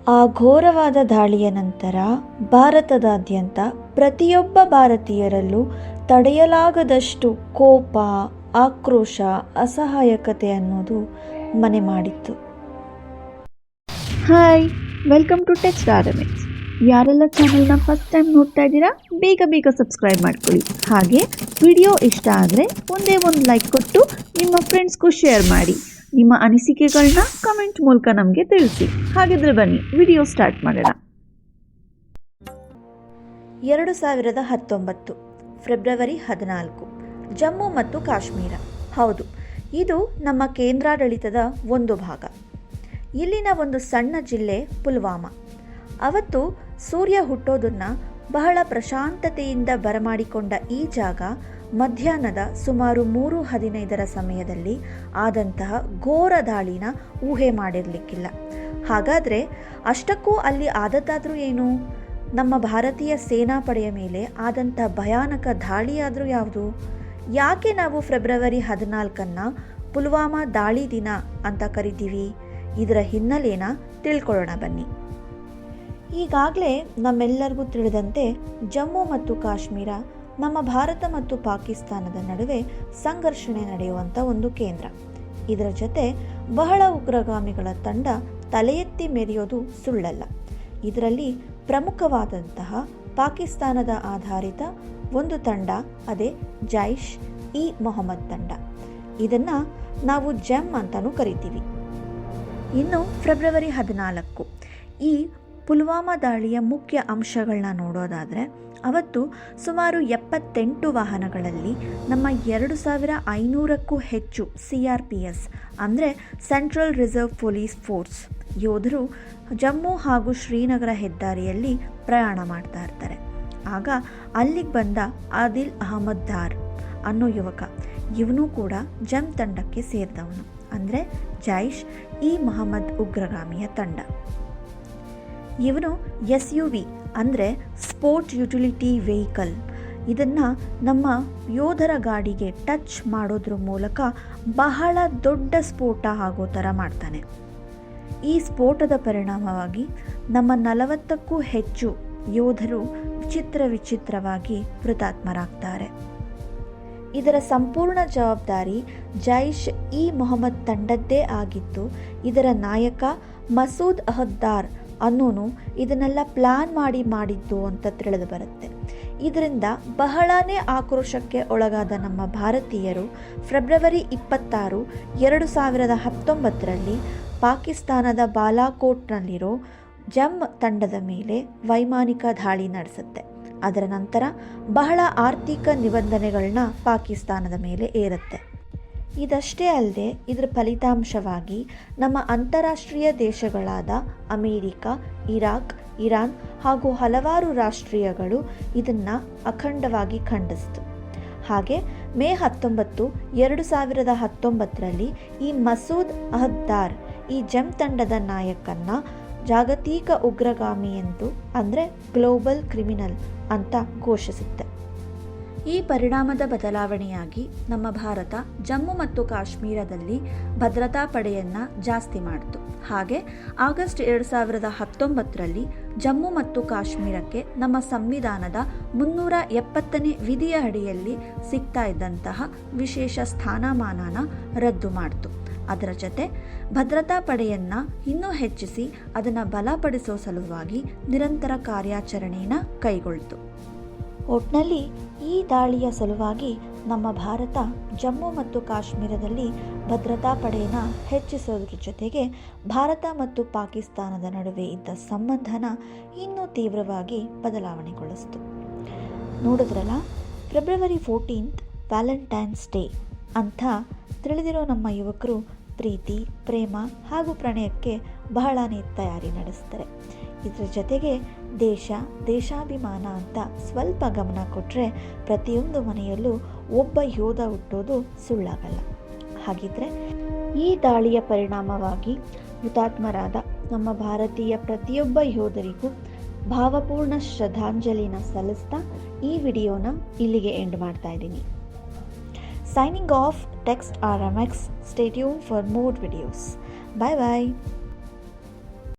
ಆ ಘೋರವಾದ ದಾಳಿಯ ನಂತರ ಭಾರತದಾದ್ಯಂತ ಪ್ರತಿಯೊಬ್ಬ ಭಾರತೀಯರಲ್ಲೂ ತಡೆಯಲಾಗದಷ್ಟು ಕೋಪ, ಆಕ್ರೋಶ, ಅಸಹಾಯಕತೆ ಅನ್ನೋದು ಮನೆ ಮಾಡಿತ್ತು. Hi, welcome to text RMX. ಯಾರೆಲ್ಲ ಚಾನಲ್ನ ಫಸ್ಟ್ ಟೈಮ್ ನೋಡ್ತಾ ಇದ್ದೀರಾ ಬೇಗ ಬೇಗ ಸಬ್ಸ್ಕ್ರೈಬ್ ಮಾಡ್ಕೊಳ್ಳಿ. ಹಾಗೆ ವಿಡಿಯೋ ಇಷ್ಟ ಆದರೆ ಒಂದೇ ಒಂದು ಲೈಕ್ ಕೊಟ್ಟು ನಿಮ್ಮ ಫ್ರೆಂಡ್ಸ್ಗೂ ಶೇರ್ ಮಾಡಿ. ನಿಮ್ಮ ಅನಿಸಿಕೆಗಳನ್ನ ಕಮೆಂಟ್ ಮೂಲಕ ನಮಗೆ ತಿಳಿಸಿ. ಹಾಗಿದ್ರೆ ಬನ್ನಿ ವಿಡಿಯೋ ಸ್ಟಾರ್ಟ್ ಮಾಡೋಣ. 2019 ಫೆಬ್ರವರಿ 14 ಜಮ್ಮು ಮತ್ತು ಕಾಶ್ಮೀರ. ಹೌದು, ಇದು ನಮ್ಮ ಕೇಂದ್ರಾಡಳಿತದ ಒಂದು ಭಾಗ. ಇಲ್ಲಿನ ಒಂದು ಸಣ್ಣ ಜಿಲ್ಲೆ ಪುಲ್ವಾಮಾ. ಅವತ್ತು ಸೂರ್ಯ ಹುಟ್ಟೋದನ್ನು ಬಹಳ ಪ್ರಶಾಂತತೆಯಿಂದ ಬರಮಾಡಿಕೊಂಡ ಈ ಜಾಗ ಮಧ್ಯಾಹ್ನದ ಸುಮಾರು 3:15 ಸಮಯದಲ್ಲಿ ಆದಂತಹ ಘೋರ ದಾಳಿನ ಊಹೆ ಮಾಡಿರಲಿಕ್ಕಿಲ್ಲ. ಹಾಗಾದರೆ ಅಷ್ಟಕ್ಕೂ ಅಲ್ಲಿ ಆದದ್ದಾದರೂ ಏನು? ನಮ್ಮ ಭಾರತೀಯ ಸೇನಾಪಡೆಯ ಮೇಲೆ ಆದಂಥ ಭಯಾನಕ ದಾಳಿಯಾದರೂ ಯಾವುದು? ಯಾಕೆ ನಾವು ಫೆಬ್ರವರಿ 14 ಪುಲ್ವಾಮಾ ದಾಳಿ ದಿನ ಅಂತ ಕರಿತೀವಿ? ಇದರ ಹಿನ್ನೆಲೆನ ತಿಳ್ಕೊಳ್ಳೋಣ ಬನ್ನಿ. ಈಗಾಗಲೇ ನಮ್ಮೆಲ್ಲರಿಗೂ ತಿಳಿದಂತೆ ಜಮ್ಮು ಮತ್ತು ಕಾಶ್ಮೀರ ನಮ್ಮ ಭಾರತ ಮತ್ತು ಪಾಕಿಸ್ತಾನದ ನಡುವೆ ಸಂಘರ್ಷಣೆ ನಡೆಯುವಂಥ ಒಂದು ಕೇಂದ್ರ. ಇದರ ಜೊತೆ ಬಹಳ ಉಗ್ರಗಾಮಿಗಳ ತಂಡ ತಲೆ ಎತ್ತಿ ಮೆರೆಯೋದು ಸುಳ್ಳಲ್ಲ. ಇದರಲ್ಲಿ ಪ್ರಮುಖವಾದಂತಹ ಪಾಕಿಸ್ತಾನದ ಆಧಾರಿತ ಒಂದು ತಂಡ, ಅದೇ ಜೈಷ್ ಇ ಮೊಹಮ್ಮದ್ ತಂಡ. ಇದನ್ನು ನಾವು ಜಮ್ ಅಂತಲೂ ಕರಿತೀವಿ. ಇನ್ನು ಫೆಬ್ರವರಿ 14 ಈ ಪುಲ್ವಾಮಾ ದಾಳಿಯ ಮುಖ್ಯ ಅಂಶಗಳನ್ನ ನೋಡೋದಾದರೆ, ಅವತ್ತು ಸುಮಾರು 78 ವಾಹನಗಳಲ್ಲಿ ನಮ್ಮ 2500ಕ್ಕೂ ಹೆಚ್ಚು CRPS ಅಂದರೆ ಸೆಂಟ್ರಲ್ ರಿಸರ್ವ್ ಪೊಲೀಸ್ ಫೋರ್ಸ್ ಯೋಧರು ಜಮ್ಮು ಹಾಗೂ ಶ್ರೀನಗರ ಹೆದ್ದಾರಿಯಲ್ಲಿ ಪ್ರಯಾಣ ಮಾಡ್ತಾ ಇರ್ತಾರೆ. ಆಗ ಅಲ್ಲಿಗೆ ಬಂದ ಆದಿಲ್ ಅಹಮದ್ ದಾರ್ ಅನ್ನೋ ಯುವಕ, ಇವನು ಕೂಡ ಜಮ್ ತಂಡಕ್ಕೆ ಸೇರಿದವನು, ಅಂದರೆ ಜೈಷ್ ಇ ಮೊಹಮ್ಮದ್ ಉಗ್ರಗಾಮಿಯ ತಂಡ. ಇವನು SUV ಅಂದರೆ ಸ್ಪೋರ್ಟ್ ಯುಟಿಲಿಟಿ ವೆಹಿಕಲ್, ಇದನ್ನು ನಮ್ಮ ಯೋಧರ ಗಾಡಿಗೆ ಟಚ್ ಮಾಡೋದ್ರ ಮೂಲಕ ಬಹಳ ದೊಡ್ಡ ಸ್ಫೋಟ ಆಗೋ ಥರ ಮಾಡ್ತಾನೆ. ಈ ಸ್ಫೋಟದ ಪರಿಣಾಮವಾಗಿ ನಮ್ಮ 40ಕ್ಕೂ ಹೆಚ್ಚು ಯೋಧರು ವಿಚಿತ್ರವಾಗಿ ಹುತಾತ್ಮರಾಗ್ತಾರೆ. ಇದರ ಸಂಪೂರ್ಣ ಜವಾಬ್ದಾರಿ ಜೈಷ್ ಇ ಮೊಹಮ್ಮದ್ ತಂಡದ್ದೇ ಆಗಿತ್ತು. ಇದರ ನಾಯಕ ಮಸೂದ್ ಅಹದ್ದಾರ್ ಅನ್ನೋನು ಇದನ್ನೆಲ್ಲ ಪ್ಲಾನ್ ಮಾಡಿದ್ದು ಅಂತ ತಿಳಿದು ಬರುತ್ತೆ. ಇದರಿಂದ ಬಹಳನೇ ಆಕ್ರೋಶಕ್ಕೆ ಒಳಗಾದ ನಮ್ಮ ಭಾರತೀಯರು ಫೆಬ್ರವರಿ 26, 2019 ಪಾಕಿಸ್ತಾನದ ಬಾಲಾಕೋಟ್ನಲ್ಲಿರೋ ಜಮ್ ತಂಡದ ಮೇಲೆ ವೈಮಾನಿಕ ದಾಳಿ ನಡೆಸುತ್ತೆ. ಅದರ ನಂತರ ಬಹಳ ಆರ್ಥಿಕ ನಿಬಂಧನೆಗಳನ್ನ ಪಾಕಿಸ್ತಾನದ ಮೇಲೆ ಏರುತ್ತೆ. ಇದಷ್ಟೇ ಅಲ್ಲದೆ ಇದರ ಫಲಿತಾಂಶವಾಗಿ ನಮ್ಮ ಅಂತಾರಾಷ್ಟ್ರೀಯ ದೇಶಗಳಾದ ಅಮೇರಿಕ, ಇರಾಕ್, ಇರಾನ್ ಹಾಗೂ ಹಲವಾರು ರಾಷ್ಟ್ರೀಯಗಳು ಇದನ್ನು ಅಖಂಡವಾಗಿ ಖಂಡಿಸಿತು. ಹಾಗೆ ಮೇ 19, 2019 ಈ ಮಸೂದ್ ಅಹದ್ದಾರ್ ಈ ಜಮ್ ತಂಡದ ನಾಯಕನ್ನ ಜಾಗತಿಕ ಉಗ್ರಗಾಮಿ ಎಂದು ಅಂದರೆ ಗ್ಲೋಬಲ್ ಕ್ರಿಮಿನಲ್ ಅಂತ ಘೋಷಿಸುತ್ತೆ. ಈ ಪರಿಣಾಮದ ಬದಲಾವಣೆಯಾಗಿ ನಮ್ಮ ಭಾರತ ಜಮ್ಮು ಮತ್ತು ಕಾಶ್ಮೀರದಲ್ಲಿ ಭದ್ರತಾ ಪಡೆಯನ್ನು ಜಾಸ್ತಿ ಮಾಡಿತು. ಹಾಗೆ ಆಗಸ್ಟ್ 2019 ಜಮ್ಮು ಮತ್ತು ಕಾಶ್ಮೀರಕ್ಕೆ ನಮ್ಮ ಸಂವಿಧಾನದ 370ನೇ ವಿಧಿಯ ಅಡಿಯಲ್ಲಿ ಸಿಗ್ತಾ ಇದ್ದಂತಹ ವಿಶೇಷ ಸ್ಥಾನಮಾನನ ರದ್ದು ಮಾಡಿತು. ಅದರ ಜೊತೆ ಭದ್ರತಾ ಪಡೆಯನ್ನು ಇನ್ನೂ ಹೆಚ್ಚಿಸಿ ಅದನ್ನು ಬಲಪಡಿಸೋ ಸಲುವಾಗಿ ನಿರಂತರ ಕಾರ್ಯಾಚರಣೆಯನ್ನು ಕೈಗೊಳ್ಳಿತು. ಒಟ್ನಲ್ಲಿ ಈ ದಾಳಿಯ ಸಲುವಾಗಿ ನಮ್ಮ ಭಾರತ ಜಮ್ಮು ಮತ್ತು ಕಾಶ್ಮೀರದಲ್ಲಿ ಭದ್ರತಾ ಪಡೆಯನ್ನು ಹೆಚ್ಚಿಸೋದ್ರ ಜೊತೆಗೆ ಭಾರತ ಮತ್ತು ಪಾಕಿಸ್ತಾನದ ನಡುವೆ ಇದ್ದ ಸಂಬಂಧನ ಇನ್ನೂ ತೀವ್ರವಾಗಿ ಬದಲಾವಣೆಗೊಳಿಸಿತು. ನೋಡಿದ್ರಲ್ಲ, ಫೆಬ್ರವರಿ 14 ವ್ಯಾಲೆಂಟೈನ್ಸ್ ಡೇ ಅಂತ ತಿಳಿದಿರೋ ನಮ್ಮ ಯುವಕರು ಪ್ರೀತಿ, ಪ್ರೇಮ ಹಾಗೂ ಪ್ರಣಯಕ್ಕೆ ಬಹಳನೇ ತಯಾರಿ ನಡೆಸ್ತಾರೆ. ಇದರ ಜೊತೆಗೆ ದೇಶಾಭಿಮಾನ ಅಂತ ಸ್ವಲ್ಪ ಗಮನ ಕೊಟ್ಟರೆ ಪ್ರತಿಯೊಂದು ಮನೆಯಲ್ಲೂ ಒಬ್ಬ ಯೋಧ ಹುಟ್ಟೋದು ಸುಳ್ಳಾಗಲ್ಲ. ಹಾಗಿದ್ರೆ ಈ ದಾಳಿಯ ಪರಿಣಾಮವಾಗಿ ಹುತಾತ್ಮರಾದ ನಮ್ಮ ಭಾರತೀಯ ಪ್ರತಿಯೊಬ್ಬ ಯೋಧರಿಗೂ ಭಾವಪೂರ್ಣ ಶ್ರದ್ಧಾಂಜಲಿನ ಸಲ್ಲಿಸ್ತಾ ಈ ವಿಡಿಯೋನ ಇಲ್ಲಿಗೆ ಎಂಡ್ ಮಾಡ್ತಾ ಇದ್ದೀನಿ. Signing off, Text RMX. Stay tuned for more videos. Bye bye.